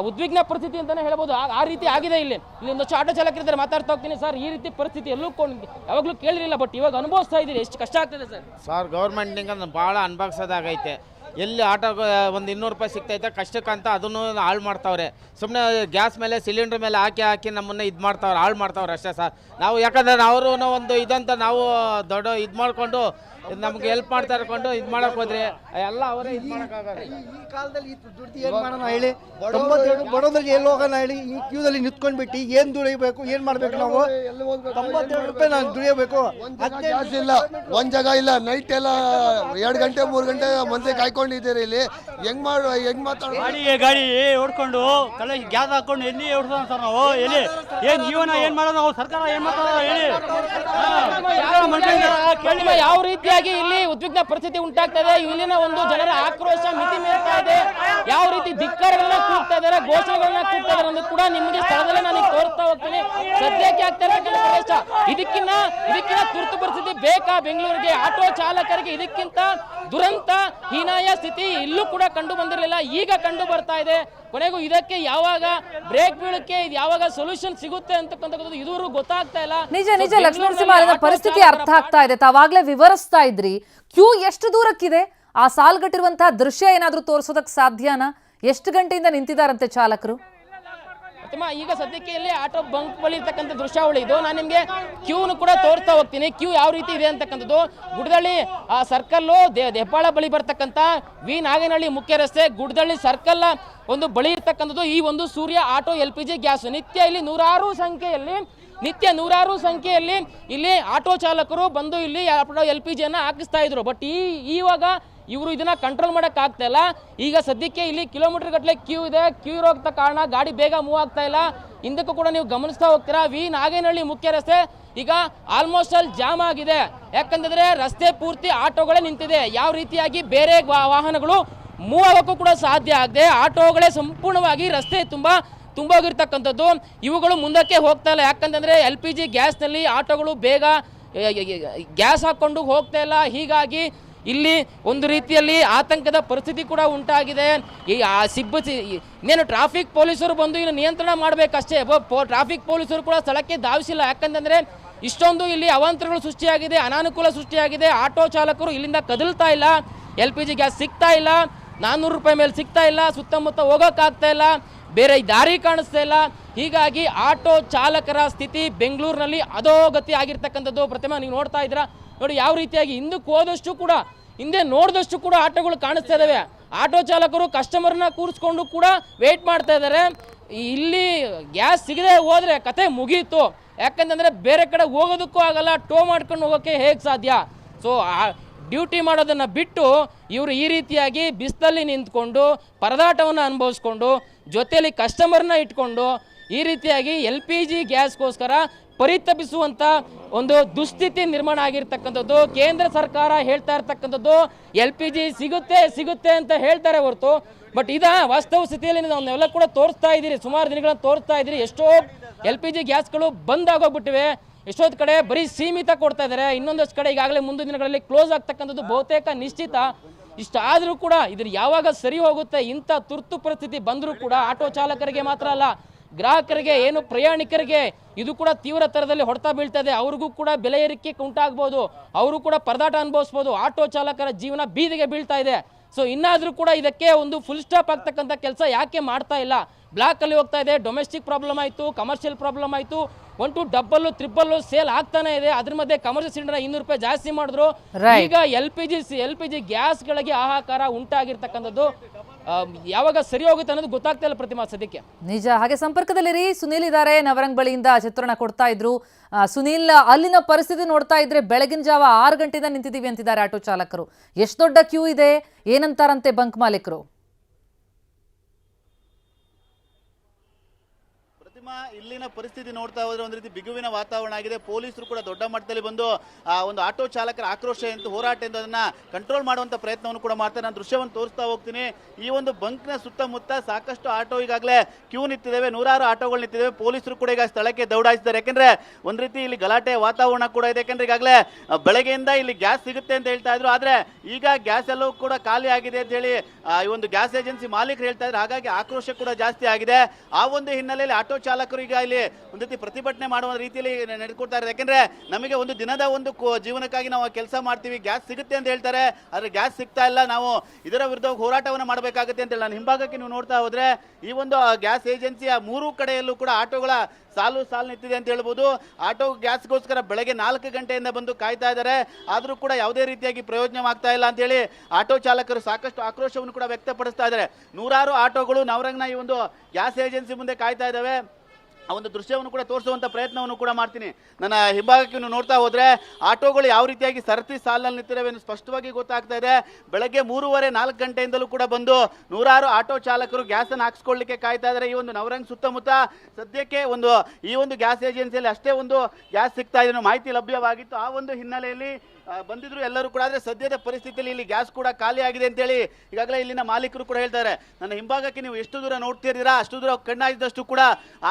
ಉದ್ವಿಗ್ನ ಪರಿಸ್ಥಿತಿ ಅಂತಾನೆ ಹೇಳ್ಬೋದು. ಆ ರೀತಿ ಆಗಿದೆ. ಇಲ್ಲಿ ಒಂದಷ್ಟು ಆಟೋ ಚಾಲಕರಿದ್ದಾರೆ, ಮಾತಾಡ್ತಾ ಹೋಗ್ತೀನಿ. ಸರ್, ಈ ರೀತಿ ಪರಿಸ್ಥಿತಿ ಎಲ್ಲೂ ಯಾವಾಗಲೂ ಕೇಳಿರಲಿಲ್ಲ, ಬಟ್ ಇವಾಗ ಅನುಭವಿಸ್ತಾ ಇದ್ದೀರಿ. ಎಷ್ಟು ಕಷ್ಟ ಆಗ್ತದೆ ಸರ್? ಗೌರ್ಮೆಂಟ್ನಿಂದ ಭಾಳ ಅನುಭವಿಸೋದಾಗೈತೆ. ಎಲ್ಲಿ ಆಟೋ ಒಂದು 200 ರೂಪಾಯಿ ಸಿಗ್ತೈತೆ ಕಷ್ಟಕ್ಕಂತ ಅದನ್ನು ಹಾಳು ಮಾಡ್ತಾವ್ರೆ. ಸುಮ್ಮನೆ ಗ್ಯಾಸ್ ಮೇಲೆ ಸಿಲಿಂಡ್ರ್ ಮೇಲೆ ಹಾಕಿ ನಮ್ಮನ್ನು ಇದು ಮಾಡ್ತಾವ್ರೆ, ಹಾಳು ಮಾಡ್ತಾವ್ರೆ ಅಷ್ಟೇ ಸರ್. ನಾವು ಯಾಕಂದ್ರೆ ಅವರು ಒಂದು ಇದಂತ ನಾವು ದೊಡ್ಡ ಇದು ಮಾಡಿಕೊಂಡು ನಮ್ಗೆ ಹೆಲ್ಪ್ ಮಾಡ್ತಾ ಇರ್ಕೊಂಡು ಇದು ಮಾಡಕ್ಕೆ ಹೋದ್ರೆ ಎಲ್ಲ ಅವರೇ ಇದು ಮಾಡೋಕ್ಕಾಗಲ್ಲ. ಈ ಕಾಲದಲ್ಲಿ ದುಡ್ಡು ಏನು ಮಾಡೋಣ ಹೇಳಿ? 92 ಬಡೋದ್ರಿಗೆ ಎಲ್ಲಿ ಹೋಗೋಣ ಹೇಳಿ? ಈ ಕ್ಯೂದಲ್ಲಿ ನಿಂತ್ಕೊಂಡ್ಬಿಟ್ಟು ಏನು ದುಡಿಬೇಕು, ಏನು ಮಾಡಬೇಕು? ನಾವು 92 ರೂಪಾಯಿ ನಾನು ದುಡಿಯಬೇಕು. ಗ್ಯಾಸ್ ಇಲ್ಲ, ಒಂದು ಜಾಗ ಇಲ್ಲ. ನೈಟ್ ಎಲ್ಲ 2 ಗಂಟೆ 3 ಗಂಟೆ ಮಂದಿ ಕಾಯ್ಕೊಂಡಿದ್ದೀರಿ. ಇಲ್ಲಿ ಹೆಂಗ್ ಮಾತಾಡೋದು? ಗಾಡಿ ಓಡ್ಕೊಂಡು ತಲೆ ಗ್ಯಾಸ್ ಹಾಕೊಂಡು ಎಲ್ಲಿ ಓಡಿಸೋಣ ಸರ್ ನಾವು? ಎಲ್ಲಿ ಏನ್ ಜೀವನ ಏನ್ ಮಾಡೋದು? ನಾವು ಸರ್ಕಾರ ಏನ್ ಮಾಡ್ತಾರ ಹೇಳಿ? ಯಾವ ರೀತಿಯಾಗಿ ಇಲ್ಲಿ ಉದ್ವಿಗ್ನ ಪರಿಸ್ಥಿತಿ ಉಂಟಾಗ್ತಾ ಇದೆ. ಇಲ್ಲಿನ ಒಂದು ಜನರ ಆಕ್ರೋಶ ಮಿತಿ ಮೀರ್ತಾ ಇದೆ. ಯಾವ ರೀತಿ ಧಿಕ್ಕಾರಗಳನ್ನ ಕೂಗ್ತಾ ಇದ್ದಾರೆ, ಘೋಷಣೆಗಳನ್ನ ಕೂಗ್ತಾ ಇದ್ದಾರೆ ಅನ್ನೋದು ಕೂಡ ನಿಮಗೆ ಸ್ಥಳದಲ್ಲೇ ನಾನು ತೋರಿಸ್ತಾ ಹೋಗ್ತೀನಿ. ಸದ್ಯಕ್ಕೆ ಆಗ್ತಾ ಇರ್ತಕ್ಕಂಥ ಪ್ರವೇಶ ಇದಕ್ಕಿಂತ ತುರ್ತು ಪರಿಸ್ಥಿತಿ ಬೇಕಾ ಬೆಂಗಳೂರಿಗೆ? ಆಟೋ ಚಾಲಕರಿಗೆ ಇದಕ್ಕಿಂತ ದುರಂತ ಹೀನಾಯ ಸ್ಥಿತಿ ಇಲ್ಲೂ ಕೂಡ ಕಂಡು ಬಂದಿರಲಿಲ್ಲ, ಈಗ ಕಂಡು ಬರ್ತಾ ಇದೆ. ಕೊನೆಗೂ ಇದಕ್ಕೆ ಯಾವಾಗ ಬ್ರೇಕ್ ಬೀಳಕ್ಕೆ, ಯಾವಾಗ ಸೊಲ್ಯೂಷನ್ ಸಿಗುತ್ತೆ ಅಂತಕ್ಕಂಥದ್ದು ಇದುವರೆಗೂ ಗೊತ್ತಾಗ್ತಾ ಇಲ್ಲ. ನಿಜ ಲಕ್ಷ್ಮೀ ನರಸಿಂಹ, ಪರಿಸ್ಥಿತಿ ಅರ್ಥ ಆಗ್ತಾ ಇದೆ. ತಾವಾಗ್ಲೇ ವಿವರಿಸ್ತಾ ಇದ್ರಿ, ಕ್ಯೂ ಎಷ್ಟು ದೂರಕ್ಕಿದೆ? ಆ ಸಾಲ್ಗಟ್ಟಿರುವಂತಹ ದೃಶ್ಯ ಏನಾದ್ರೂ ತೋರಿಸೋದಕ್ಕೆ ಸಾಧ್ಯನಾ? ಎಷ್ಟು ಗಂಟೆಯಿಂದ ನಿಂತಿದ್ದಾರಂತೆ ಚಾಲಕರು? ಈಗ ಸದ್ಯಕ್ಕೆ ಇಲ್ಲಿ ಆಟೋ ಬಂಕ್ ಬಳಿ ಇರ್ತಕ್ಕಂಥ ದೃಶ್ಯಾವಳಿ ಇದು. ನಾನು ನಿಮಗೆ ಕ್ಯೂನು ಕೂಡ ತೋರಿಸ್ತಾ ಹೋಗ್ತೀನಿ, ಕ್ಯೂ ಯಾವ ರೀತಿ ಇದೆ ಅಂತಕ್ಕಂಥದ್ದು. ಗುಡದಳ್ಳಿ ಸರ್ಕಲ್ಲು ಹೆಬ್ಬಾಳ ಬಳಿ ಬರ್ತಕ್ಕಂಥ ವಿ ನಾಗೇನಹಳ್ಳಿ ಮುಖ್ಯ ರಸ್ತೆ, ಗುಡದಳ್ಳಿ ಸರ್ಕಲ್ ಒಂದು ಬಳಿ ಇರ್ತಕ್ಕಂಥದ್ದು ಈ ಒಂದು ಸೂರ್ಯ ಆಟೋ LPG ಗ್ಯಾಸ್. ನಿತ್ಯ ಇಲ್ಲಿ ನೂರಾರು ಸಂಖ್ಯೆಯಲ್ಲಿ ಇಲ್ಲಿ ಆಟೋ ಚಾಲಕರು ಬಂದು ಇಲ್ಲಿ LPGಯನ್ನು ಹಾಕಿಸ್ತಾ ಇದ್ರು. ಬಟ್ ಇವಾಗ ಇವರು ಇದನ್ನ ಕಂಟ್ರೋಲ್ ಮಾಡಕ್ ಆಗ್ತಾ ಇಲ್ಲ. ಈಗ ಸದ್ಯಕ್ಕೆ ಇಲ್ಲಿ ಕಿಲೋಮೀಟರ್ ಗಟ್ಟಲೆ ಕ್ಯೂ ಇದೆ. ಕ್ಯೂ ಇರೋದ ಕಾರಣ ಗಾಡಿ ಬೇಗ ಮೂವ್ ಆಗ್ತಾ ಇಲ್ಲ. ಹಿಂದಕ್ಕೂ ಕೂಡ ನೀವು ಗಮನಿಸ್ತಾ ಹೋಗ್ತೀರಾ, ವಿ ನಾಗೇನಹಳ್ಳಿ ಮುಖ್ಯ ರಸ್ತೆ ಈಗ ಆಲ್ಮೋಸ್ಟ್ ಆಲ್ ಜಾಮ್ ಆಗಿದೆ. ಯಾಕಂತಂದ್ರೆ ರಸ್ತೆ ಪೂರ್ತಿ ಆಟೋಗಳೇ ನಿಂತಿದೆ. ಯಾವ ರೀತಿಯಾಗಿ ಬೇರೆ ವಾಹನಗಳು ಮೂವ್ ಆಗೋಕ್ಕೂ ಕೂಡ ಸಾಧ್ಯ ಆಗದೆ ಆಟೋಗಳೇ ಸಂಪೂರ್ಣವಾಗಿ ರಸ್ತೆ ತುಂಬೋಗಿರ್ತಕ್ಕಂಥದ್ದು. ಇವುಗಳು ಮುಂದಕ್ಕೆ ಹೋಗ್ತಾ ಇಲ್ಲ. ಯಾಕಂತಂದ್ರೆ LPG ಗ್ಯಾಸ್ನಲ್ಲಿ ಆಟೋಗಳು ಬೇಗ ಗ್ಯಾಸ್ ಹಾಕೊಂಡು ಹೋಗ್ತಾ ಇಲ್ಲ. ಹೀಗಾಗಿ ಇಲ್ಲಿ ಒಂದು ರೀತಿಯಲ್ಲಿ ಆತಂಕದ ಪರಿಸ್ಥಿತಿ ಕೂಡ ಉಂಟಾಗಿದೆ. ಈ ಇನ್ನೇನು ಟ್ರಾಫಿಕ್ ಪೊಲೀಸರು ಬಂದು ಇನ್ನು ನಿಯಂತ್ರಣ ಮಾಡಬೇಕಷ್ಟೇ. ಟ್ರಾಫಿಕ್ ಪೊಲೀಸರು ಕೂಡ ಸ್ಥಳಕ್ಕೆ ಧಾವಿಸಿಲ್ಲ. ಯಾಕಂತಂದ್ರೆ ಇಷ್ಟೊಂದು ಇಲ್ಲಿ ಅವಾಂತರಗಳು ಸೃಷ್ಟಿಯಾಗಿದೆ, ಅನಾನುಕೂಲ ಸೃಷ್ಟಿಯಾಗಿದೆ. ಆಟೋ ಚಾಲಕರು ಇಲ್ಲಿಂದ ಕದಲ್ತಾ ಇಲ್ಲ, LPG ಗ್ಯಾಸ್ ಸಿಗ್ತಾ ಇಲ್ಲ, 400 ರೂಪಾಯಿ ಮೇಲೆ ಸಿಗ್ತಾ ಇಲ್ಲ, ಸುತ್ತಮುತ್ತ ಹೋಗೋಕ್ಕಾಗ್ತಾ ಇಲ್ಲ, ಬೇರೆ ದಾರಿ ಕಾಣಿಸ್ತಾ ಇಲ್ಲ. ಹೀಗಾಗಿ ಆಟೋ ಚಾಲಕರ ಸ್ಥಿತಿ ಬೆಂಗಳೂರಿನಲ್ಲಿ ಅಧೋಗತಿ ಆಗಿರ್ತಕ್ಕಂಥದ್ದು. ಪ್ರತಿಮಾ ನೀವು ನೋಡ್ತಾ ಇದ್ದೀರಾ ನೋಡಿ, ಯಾವ ರೀತಿಯಾಗಿ ಹಿಂದಕ್ಕೆ ಹೋದಷ್ಟು ಕೂಡ ಹಿಂದೆ ನೋಡಿದಷ್ಟು ಕೂಡ ಆಟೋಗಳು ಕಾಣಿಸ್ತಾ ಇದ್ದಾವೆ. ಆಟೋ ಚಾಲಕರು ಕಸ್ಟಮರ್ನ ಕೂರಿಸ್ಕೊಂಡು ಕೂಡ ವೇಟ್ ಮಾಡ್ತಾ ಇದ್ದಾರೆ. ಇಲ್ಲಿ ಗ್ಯಾಸ್ ಸಿಗದೆ ಹೋದ್ರೆ ಕತೆ ಮುಗೀತು. ಯಾಕಂತಂದ್ರೆ ಬೇರೆ ಕಡೆ ಹೋಗೋದಕ್ಕೂ ಆಗಲ್ಲ, ಟೋ ಮಾಡ್ಕೊಂಡು ಹೋಗೋಕ್ಕೆ ಹೇಗೆ ಸಾಧ್ಯ? ಸೊ ಡ್ಯೂಟಿ ಮಾಡೋದನ್ನ ಬಿಟ್ಟು ಇವರು ಈ ರೀತಿಯಾಗಿ ಬಿಸಿಲಲ್ಲಿ ನಿಂತ್ಕೊಂಡು ಪರದಾಟವನ್ನು ಅನುಭವಿಸ್ಕೊಂಡು ಜೊತೆಯಲ್ಲಿ ಕಸ್ಟಮರ್ನ ಇಟ್ಕೊಂಡು ಈ ರೀತಿಯಾಗಿ LPG ಗ್ಯಾಸ್ಗೋಸ್ಕರ ಪರಿತಪಿಸುವಂಥ ಒಂದು ದುಸ್ಥಿತಿ ನಿರ್ಮಾಣ ಆಗಿರ್ತಕ್ಕಂಥದ್ದು. ಕೇಂದ್ರ ಸರ್ಕಾರ ಹೇಳ್ತಾ ಇರ್ತಕ್ಕಂಥದ್ದು LPG ಸಿಗುತ್ತೆ ಅಂತ ಹೇಳ್ತಾರೆ ಹೊರತು, ಬಟ್ ವಾಸ್ತವ ಸ್ಥಿತಿಯಲ್ಲಿ ನಾವೆಲ್ಲ ಕೂಡ ತೋರಿಸ್ತಾ ಇದ್ದೀರಿ, ಸುಮಾರು ದಿನಗಳನ್ನು ತೋರಿಸ್ತಾ ಇದ್ದೀರಿ. ಎಷ್ಟೋ LPG ಗ್ಯಾಸ್ಗಳು ಬಂದ್ ಆಗೋಗ್ಬಿಟ್ಟಿವೆ. ಎಷ್ಟೊತ್ತು ಕಡೆ ಬರೀ ಸೀಮಿತ ಕೊಡ್ತಾ ಇದ್ದಾರೆ, ಇನ್ನೊಂದಷ್ಟು ಕಡೆ ಈಗಾಗಲೇ ಮುಂದಿನ ದಿನಗಳಲ್ಲಿ ಕ್ಲೋಸ್ ಆಗ್ತಕ್ಕಂಥದ್ದು ಬಹುತೇಕ ನಿಶ್ಚಿತ. ಇಷ್ಟಾದರೂ ಕೂಡ ಇದ್ರ ಯಾವಾಗ ಸರಿ ಹೋಗುತ್ತೆ? ಇಂಥ ತುರ್ತು ಪರಿಸ್ಥಿತಿ ಬಂದರೂ ಕೂಡ ಆಟೋ ಚಾಲಕರಿಗೆ ಮಾತ್ರ ಅಲ್ಲ, ಗ್ರಾಹಕರಿಗೆ ಏನು ಪ್ರಯಾಣಿಕರಿಗೆ ಇದು ಕೂಡ ತೀವ್ರ ಥರದಲ್ಲಿ ಹೊಡೆತ ಬೀಳ್ತದೆ. ಅವ್ರಿಗೂ ಕೂಡ ಬೆಲೆ ಏರಿಕೆ ಉಂಟಾಗ್ಬೋದು, ಅವರು ಕೂಡ ಪರದಾಟ ಅನುಭವಿಸ್ಬೋದು. ಆಟೋ ಚಾಲಕರ ಜೀವನ ಬೀದಿಗೆ ಬೀಳ್ತಾ ಇದೆ. ಸೊ ಇನ್ನಾದರೂ ಕೂಡ ಇದಕ್ಕೆ ಒಂದು ಫುಲ್ ಸ್ಟಾಪ್ ಆಗ್ತಕ್ಕಂಥ ಕೆಲಸ ಯಾಕೆ ಮಾಡ್ತಾ ಇಲ್ಲ? ಬ್ಲಾಕಲ್ಲಿ ಹೋಗ್ತಾ ಇದೆ, ಡೊಮೆಸ್ಟಿಕ್ ಪ್ರಾಬ್ಲಮ್ ಆಯಿತು, ಕಮರ್ಷಿಯಲ್ ಪ್ರಾಬ್ಲಮ್ ಆಯಿತು, 1 ಡಬಲ್ ಟ್ರಿಬಲ್ ಸೇಲ್ ಆಗ್ತಾನೆ ಇದೆ. ಅದ್ರ ಮಧ್ಯೆ ಕಮರ್ಷಿಯಲ್ ಸಿಲಿಂಡರ್ 200 ರೂಪಾಯಿ ಜಾಸ್ತಿ ಮಾಡಿದ್ರು. ಈಗ LPG ಗ್ಯಾಸ್ಗಳಿಗೆ ಹಾಹಾಕಾರ ಉಂಟಾಗಿರ್ತಕ್ಕಂಥದ್ದು. ಯಾವಾಗ ಸರಿ ಹೋಗುತ್ತೆ ಅನ್ನೋದು ಗೊತ್ತಾಗ್ತಾ ಇಲ್ಲ ಪ್ರತಿಮಾ ಸದ್ಯಕ್ಕೆ. ನಿಜ. ಹಾಗೆ ಸಂಪರ್ಕದಲ್ಲಿರಿ ಸುನೀಲ್ ಇದ್ದಾರೆ, ನವರಂಗ್ ಬಳಿಯಿಂದ ಚಿತ್ರಣ ಕೊಡ್ತಾ ಇದ್ರು. ಸುನೀಲ್, ಅಲ್ಲಿನ ಪರಿಸ್ಥಿತಿ ನೋಡ್ತಾ ಇದ್ರೆ ಬೆಳಗಿನ ಜಾವ 6 ಗಂಟೆಯಿಂದ ನಿಂತಿದ್ದೀವಿ ಅಂತಿದ್ದಾರೆ ಆಟೋ ಚಾಲಕರು. ಎಷ್ಟು ದೊಡ್ಡ ಕ್ಯೂ ಇದೆ, ಏನಂತಾರಂತೆ ಬಂಕ್ ಮಾಲೀಕರು? ಇಲ್ಲಿನ ಪರಿಸ್ಥಿತಿ ನೋಡ್ತಾ ಹೋದ್ರೆ ಒಂದು ರೀತಿ ಬಿಗುವಿನ ವಾತಾವರಣ ಆಗಿದೆ. ಪೊಲೀಸರು ಕೂಡ ದೊಡ್ಡ ಮಟ್ಟದಲ್ಲಿ ಬಂದು ಒಂದು ಆಟೋ ಚಾಲಕರ ಆಕ್ರೋಶ ಎಂದು ಹೋರಾಟ ಎಂದು ಅದನ್ನ ಕಂಟ್ರೋಲ್ ಮಾಡುವಂತ ಪ್ರಯತ್ನವನ್ನು ಕೂಡ ಮಾಡ್ತಾರೆ. ನಾನು ದೃಶ್ಯವನ್ನು ತೋರಿಸ್ತಾ ಹೋಗ್ತೀನಿ. ಈ ಒಂದು ಬಂಕ್ನ ಸುತ್ತಮುತ್ತ ಸಾಕಷ್ಟು ಆಟೋ ಈಗಾಗಲೇ ಕ್ಯೂ ನಿಂತಿದ್ದೇವೆ, ನೂರಾರು ಆಟೋಗಳು ನಿಂತಿದ್ದೇವೆ. ಪೊಲೀಸರು ಕೂಡ ಈಗ ಸ್ಥಳಕ್ಕೆ ದೌಡಾಯಿಸಿದ್ದಾರೆ. ಯಾಕಂದ್ರೆ ಒಂದ್ ರೀತಿ ಇಲ್ಲಿ ಗಲಾಟೆ ವಾತಾವರಣ ಕೂಡ ಇದೆ. ಯಾಕಂದ್ರೆ ಈಗಾಗಲೇ ಬೆಳಗ್ಗೆಯಿಂದ ಇಲ್ಲಿ ಗ್ಯಾಸ್ ಸಿಗುತ್ತೆ ಅಂತ ಹೇಳ್ತಾ ಇದ್ರು, ಆದ್ರೆ ಈಗ ಗ್ಯಾಸ್ ಎಲ್ಲವೂ ಕೂಡ ಖಾಲಿ ಆಗಿದೆ ಅಂತ ಹೇಳಿ ಈ ಒಂದು ಗ್ಯಾಸ್ ಏಜೆನ್ಸಿ ಮಾಲೀಕರು ಹೇಳ್ತಾ ಇದ್ರು. ಹಾಗಾಗಿ ಆಕ್ರೋಶ ಕೂಡ ಜಾಸ್ತಿ ಆಗಿದೆ. ಆ ಒಂದು ಹಿನ್ನೆಲೆಯಲ್ಲಿ ಆಟೋ ಚಾಲಕರು ಈಗ ಇಲ್ಲಿ ಒಂದು ರೀತಿ ಪ್ರತಿಭಟನೆ ಮಾಡುವ ರೀತಿಯಲ್ಲಿ ನಡೆದುಕೊಳ್ತಾ ಇದ್ದಾರೆ. ಯಾಕಂದ್ರೆ ನಮಗೆ ಒಂದು ದಿನದ ಒಂದು ಜೀವನಕ್ಕಾಗಿ ನಾವು ಕೆಲಸ ಮಾಡ್ತೀವಿ, ಗ್ಯಾಸ್ ಸಿಗುತ್ತೆ ಅಂತ ಹೇಳ್ತಾರೆ, ಆದ್ರೆ ಗ್ಯಾಸ್ ಸಿಗ್ತಾ ಇಲ್ಲ, ನಾವು ಇದರ ವಿರುದ್ಧ ಹೋರಾಟವನ್ನು ಮಾಡಬೇಕಾಗುತ್ತೆ ಅಂತ ಹೇಳಿ. ನಾನು ಹಿಂಭಾಗಕ್ಕೆ ನೀವು ನೋಡ್ತಾ ಹೋದ್ರೆ ಈ ಒಂದು ಗ್ಯಾಸ್ ಏಜೆನ್ಸಿಯ 3 ಕಡೆಯಲ್ಲೂ ಕೂಡ ಆಟೋಗಳ ಸಾಲು ನಿಂತಿದೆ ಅಂತ ಹೇಳ್ಬೋದು. ಆಟೋ ಗ್ಯಾಸ್ಗೋಸ್ಕರ ಬೆಳಗ್ಗೆ 4 ಗಂಟೆಯಿಂದ ಬಂದು ಕಾಯ್ತಾ ಇದ್ದಾರೆ, ಆದರೂ ಕೂಡ ಯಾವುದೇ ರೀತಿಯಾಗಿ ಪ್ರಯೋಜನವಾಗ್ತಾ ಇಲ್ಲ ಅಂತ ಹೇಳಿ ಆಟೋ ಚಾಲಕರು ಸಾಕಷ್ಟು ಆಕ್ರೋಶವನ್ನು ಕೂಡ ವ್ಯಕ್ತಪಡಿಸ್ತಾ ಇದ್ದಾರೆ. ನೂರಾರು ಆಟೋಗಳು ನವರಂಗ್ನ ಈ ಒಂದು ಗ್ಯಾಸ್ ಏಜೆನ್ಸಿ ಮುಂದೆ ಕಾಯ್ತಾ ಇದ್ದಾವೆ. ಆ ಒಂದು ದೃಶ್ಯವನ್ನು ಕೂಡ ತೋರಿಸುವಂತ ಪ್ರಯತ್ನವನ್ನು ಕೂಡ ಮಾಡ್ತೀನಿ. ನನ್ನ ಹಿಂಭಾಗಕ್ಕೆ ನೀವು ನೋಡ್ತಾ ಹೋದ್ರೆ ಆಟೋಗಳು ಯಾವ ರೀತಿಯಾಗಿ ಸರತಿ ಸಾಲಿನಲ್ಲಿ ನಿಂತಿದ್ದಾವೆ ಎಂದು ಸ್ಪಷ್ಟವಾಗಿ ಗೊತ್ತಾಗ್ತಾ ಇದೆ. ಬೆಳಗ್ಗೆ 3:30-4 ಗಂಟೆಯಿಂದಲೂ ಕೂಡ ಬಂದು ನೂರಾರು ಆಟೋ ಚಾಲಕರು ಗ್ಯಾಸ್ ಅನ್ನು ಹಾಕ್ಸ್ಕೊಳ್ಳಿಕ್ಕೆ ಕಾಯ್ತಾ ಇದ್ದಾರೆ. ಈ ಒಂದು ನವರಂಗ್ ಸುತ್ತಮುತ್ತ ಸದ್ಯಕ್ಕೆ ಈ ಒಂದು ಗ್ಯಾಸ್ ಏಜೆನ್ಸಿಯಲ್ಲಿ ಅಷ್ಟೇ ಒಂದು ಗ್ಯಾಸ್ ಸಿಗ್ತಾ ಇದೆ ಮಾಹಿತಿ ಲಭ್ಯವಾಗಿತ್ತು. ಆ ಒಂದು ಹಿನ್ನೆಲೆಯಲ್ಲಿ ಬಂದಿದ್ರು ಎಲ್ಲರೂ ಕೂಡ. ಆದ್ರೆ ಸದ್ಯದ ಪರಿಸ್ಥಿತಿಯಲ್ಲಿ ಇಲ್ಲಿ ಗ್ಯಾಸ್ ಕೂಡ ಖಾಲಿ ಆಗಿದೆ ಅಂತೇಳಿ ಈಗಾಗಲೇ ಇಲ್ಲಿನ ಮಾಲೀಕರು ಕೂಡ ಹೇಳ್ತಾರೆ. ನನ್ನ ಹಿಂಭಾಗಕ್ಕೆ ನೀವು ಎಷ್ಟು ದೂರ ನೋಡ್ತಿದ್ದೀರಾ ಅಷ್ಟು ದೂರ ಕಣ್ಣಾಯಿದಷ್ಟು ಕೂಡ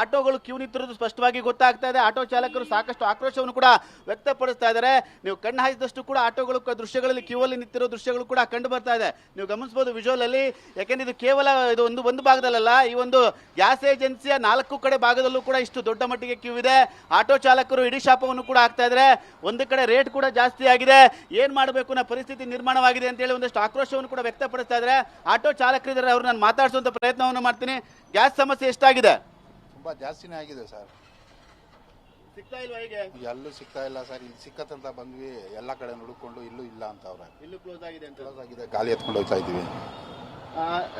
ಆಟೋಗಳು ಕ್ಯೂ ನಿಂತಿರೋದು ಸ್ಪಷ್ಟವಾಗಿ ಗೊತ್ತಾಗ್ತಾ ಇದೆ. ಆಟೋ ಚಾಲಕರು ಸಾಕಷ್ಟು ಆಕ್ರೋಶವನ್ನು ಕೂಡ ವ್ಯಕ್ತಪಡಿಸ್ತಾ ಇದ್ದಾರೆ. ನೀವು ಕಣ್ಣು ಹಾಯಿಸಿದಷ್ಟು ಕೂಡ ಆಟೋಗಳು ದೃಶ್ಯಗಳಲ್ಲಿ ಕ್ಯೂ ಅಲ್ಲಿ ನಿಂತಿರೋ ದೃಶ್ಯಗಳು ಕೂಡ ಕಂಡು ಬರ್ತಾ ಇದೆ. ನೀವು ಗಮನಿಸಬಹುದು ವಿಜುವಲ್ ಅಲ್ಲಿ. ಯಾಕೆಂದ್ರೆ ಇದು ಕೇವಲ ಇದು ಒಂದು ಭಾಗದಲ್ಲ, ಈ ಒಂದು ಗ್ಯಾಸ್ ಏಜೆನ್ಸಿಯ 4 ಕಡೆ ಭಾಗದಲ್ಲೂ ಕೂಡ ಇಷ್ಟು ದೊಡ್ಡ ಮಟ್ಟಿಗೆ ಕ್ಯೂ ಇದೆ. ಆಟೋ ಚಾಲಕರು ಇಡೀ ಶಾಪವನ್ನು ಕೂಡ ಆಗ್ತಾ ಇದ್ದಾರೆ. ಒಂದು ಕಡೆ ರೇಟ್ ಕೂಡ ಜಾಸ್ತಿ ಆಗಿದೆ, ಏನ್ ಮಾಡಬೇಕು ಅನ್ನೋ ಪರಿಸ್ಥಿತಿ ನಿರ್ಮಾಣವಾಗಿದೆ ಅಂತ ಹೇಳಿ ಒಂದಷ್ಟು ಆಕ್ರೋಶವನ್ನು ಕೂಡ ವ್ಯಕ್ತಪಡಿಸ್ತಾ ಇದ್ದಾರೆ. ಆಟೋ ಚಾಲಕರಿದ್ದಾರೆ, ಅವರು ನಾನು ಮಾತಾಡಿಸುವಂತ ಪ್ರಯತ್ನವನ್ನು ಮಾಡ್ತೀನಿ. ಗ್ಯಾಸ್ ಸಮಸ್ಯೆ ಎಷ್ಟಾಗಿದೆ? ತುಂಬ ಜಾಸ್ತಿನೇ ಆಗಿದೆ ಸರ್. ಸಿಗ್ತಾ ಇಲ್ವಾ ಹೇಗೆ? ಎಲ್ಲೂ ಸಿಗ್ತಾ ಇಲ್ಲ ಸರ್. ಇಲ್ಲಿ ಸಿಕ್ಕತ್ತಂತ ಬಂದ್ವಿ, ಎಲ್ಲ ಕಡೆ ಹುಡುಕೊಂಡು ಇಲ್ಲೂ ಇಲ್ಲ ಅಂತ ಅವ್ರೆ. ಇಲ್ಲೂ ಕ್ಲೋಸ್ ಆಗಿದೆ ಅಂತ. ಕ್ಲೋಸ್ ಆಗಿದೆ, ಗಾಳಿ ಎತ್ಕೊಂಡು ಹೋಗ್ತಾ ಇದ್ದೀವಿ.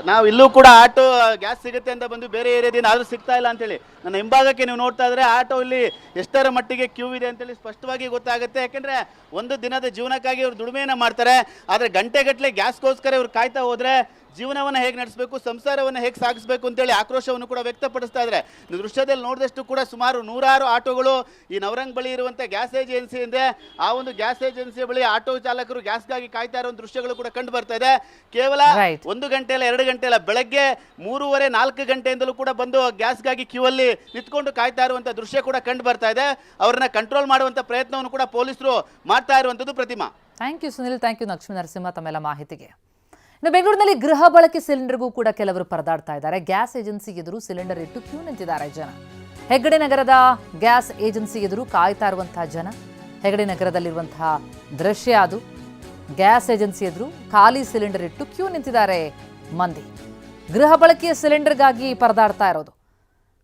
ನಾವು ಇಲ್ಲೂ ಕೂಡ ಆಟೋ ಗ್ಯಾಸ್ ಸಿಗುತ್ತೆ ಅಂತ ಬಂದು ಬೇರೆ ಏರಿಯಾದಿಂದ ಆದ್ರೂ ಸಿಗ್ತಾ ಇಲ್ಲ ಅಂತೇಳಿ ನನ್ನ ಹಿಂಭಾಗಕ್ಕೆ ನೀವು ನೋಡ್ತಾ ಇದ್ರೆ ಆಟೋ ಇಲ್ಲಿ ಎಷ್ಟರ ಮಟ್ಟಿಗೆ ಕ್ಯೂ ಇದೆ ಅಂತೇಳಿ ಸ್ಪಷ್ಟವಾಗಿ ಗೊತ್ತಾಗುತ್ತೆ. ಯಾಕೆಂದ್ರೆ ಒಂದು ದಿನದ ಜೀವನಕ್ಕಾಗಿ ಅವ್ರು ದುಡಿಮೆಯನ್ನ ಮಾಡ್ತಾರೆ, ಆದರೆ ಗಂಟೆಗಟ್ಟಲೆ ಗ್ಯಾಸ್ಗೋಸ್ಕರ ಇವ್ರು ಕಾಯ್ತಾ ಹೋದ್ರೆ ಜೀವನವನ್ನು ಹೇಗೆ ನಡೆಸಬೇಕು, ಸಂಸಾರವನ್ನು ಹೇಗೆ ಸಾಗಿಸಬೇಕು ಅಂತೇಳಿ ಆಕ್ರೋಶವನ್ನು ಕೂಡ ವ್ಯಕ್ತಪಡಿಸ್ತಾ ಇದ್ದಾರೆ. ದೃಶ್ಯದಲ್ಲಿ ನೋಡಿದಷ್ಟು ಕೂಡ ಸುಮಾರು 100 ಆಟೋಗಳು ಈ ನವರಂಗ್ ಬಳಿ ಇರುವಂಥ ಗ್ಯಾಸ್ ಏಜೆನ್ಸಿ ಇದೆ. ಆ ಒಂದು ಗ್ಯಾಸ್ ಏಜೆನ್ಸಿಯ ಬಳಿ ಆಟೋ ಚಾಲಕರು ಗ್ಯಾಸ್ಗಾಗಿ ಕಾಯ್ತಾ ಇರೋ ದೃಶ್ಯಗಳು ಕೂಡ ಕಂಡು ಬರ್ತಾ ಇದೆ. ಕೇವಲ 1 ಗಂಟೆ ಅಲ್ಲ, 2 ಗಂಟೆ ಅಲ್ಲ, ಬೆಳಗ್ಗೆ 3:30-4 ಗಂಟೆಯಿಂದಲೂ ಕೂಡ ಬಂದು ಗ್ಯಾಸ್ಗಾಗಿ ಕ್ಯೂ ಅಲ್ಲಿ ನಿಂತ್ಕೊಂಡು ಕಾಯ್ತಾ ಇರುವಂಥ ದೃಶ್ಯ ಕೂಡ ಕಂಡು ಬರ್ತಾ ಇದೆ. ಅವರನ್ನ ಕಂಟ್ರೋಲ್ ಮಾಡುವಂಥ ಪ್ರಯತ್ನವನ್ನು ಕೂಡ ಪೊಲೀಸರು ಮಾಡ್ತಾ ಇರುವಂಥದ್ದು. Pratima, thank you Sunil, thank you Lakshmi Narasimha ತಮ್ಮೆಲ್ಲ ಮಾಹಿತಿಗೆ. ಇನ್ನು ಬೆಂಗಳೂರಿನಲ್ಲಿ ಗೃಹ ಬಳಕೆ ಸಿಲಿಂಡರ್ಗೂ ಕೂಡ ಕೆಲವರು ಪರದಾಡ್ತಾ ಇದ್ದಾರೆ. ಗ್ಯಾಸ್ ಏಜೆನ್ಸಿ ಎದುರು ಸಿಲಿಂಡರ್ ಇಟ್ಟು ಕ್ಯೂ ನಿಂತಿದ್ದಾರೆ ಜನ. ಹೆಗ್ಗಡೆ ನಗರದ ಗ್ಯಾಸ್ ಏಜೆನ್ಸಿ ಎದುರು ಕಾಯ್ತಾ ಇರುವಂತಹ ಜನ. ಹೆಗ್ಗಡೆ ನಗರದಲ್ಲಿರುವಂತಹ ದೃಶ್ಯ ಅದು. ಗ್ಯಾಸ್ ಏಜೆನ್ಸಿ ಎದುರು ಖಾಲಿ ಸಿಲಿಂಡರ್ ಇಟ್ಟು ಕ್ಯೂ ನಿಂತಿದ್ದಾರೆ ಮಂದಿ. ಗೃಹ ಬಳಕೆಯ ಸಿಲಿಂಡರ್ಗಾಗಿ ಪರದಾಡ್ತಾ ಇರೋದು.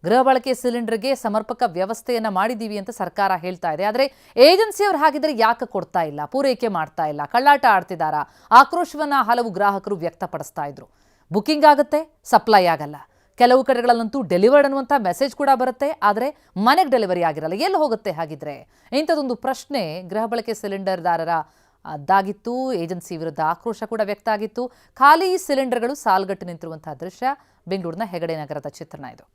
ಗೃಹ ಬಳಕೆ ಸಿಲಿಂಡರ್ಗೆ ಸಮರ್ಪಕ ವ್ಯವಸ್ಥೆಯನ್ನ ಮಾಡಿದ್ದೀವಿ ಅಂತ ಸರ್ಕಾರ ಹೇಳ್ತಾ ಇದೆ. ಆದರೆ ಏಜೆನ್ಸಿಯವರು ಹಾಗಿದ್ರೆ ಯಾಕೆ ಕೊಡ್ತಾ ಇಲ್ಲ, ಪೂರೈಕೆ ಮಾಡ್ತಾ ಇಲ್ಲ, ಕಳ್ಳಾಟ ಆಡ್ತಿದ್ದಾರಾ? ಆಕ್ರೋಶವನ್ನ ಹಲವು ಗ್ರಾಹಕರು ವ್ಯಕ್ತಪಡಿಸ್ತಾ ಇದ್ರು. ಬುಕಿಂಗ್ ಆಗುತ್ತೆ, ಸಪ್ಲೈ ಆಗಲ್ಲ. ಕೆಲವು ಕಡೆಗಳಲ್ಲಂತೂ ಡೆಲಿವರ್ಡ್ ಅನ್ನುವಂಥ ಮೆಸೇಜ್ ಕೂಡ ಬರುತ್ತೆ, ಆದರೆ ಮನೆಗೆ ಡೆಲಿವರಿ ಆಗಿರಲ್ಲ. ಎಲ್ಲಿ ಹೋಗುತ್ತೆ ಹಾಗಿದ್ರೆ? ಇಂಥದ್ದೊಂದು ಪ್ರಶ್ನೆ ಗೃಹ ಬಳಕೆ ಸಿಲಿಂಡರ್ದಾರರ ಅದಾಗಿತ್ತು. ಏಜೆನ್ಸಿ ವಿರುದ್ಧ ಆಕ್ರೋಶ ಕೂಡ ವ್ಯಕ್ತ ಆಗಿತ್ತು. ಖಾಲಿ ಸಿಲಿಂಡರ್ಗಳು ಸಾಲ್ಗಟ್ಟು ನಿಂತಿರುವಂತಹ ದೃಶ್ಯ ಬೆಂಗಳೂರಿನ ಹೆಗಡೆ ನಗರದ ಚಿತ್ರಣ ಇದು.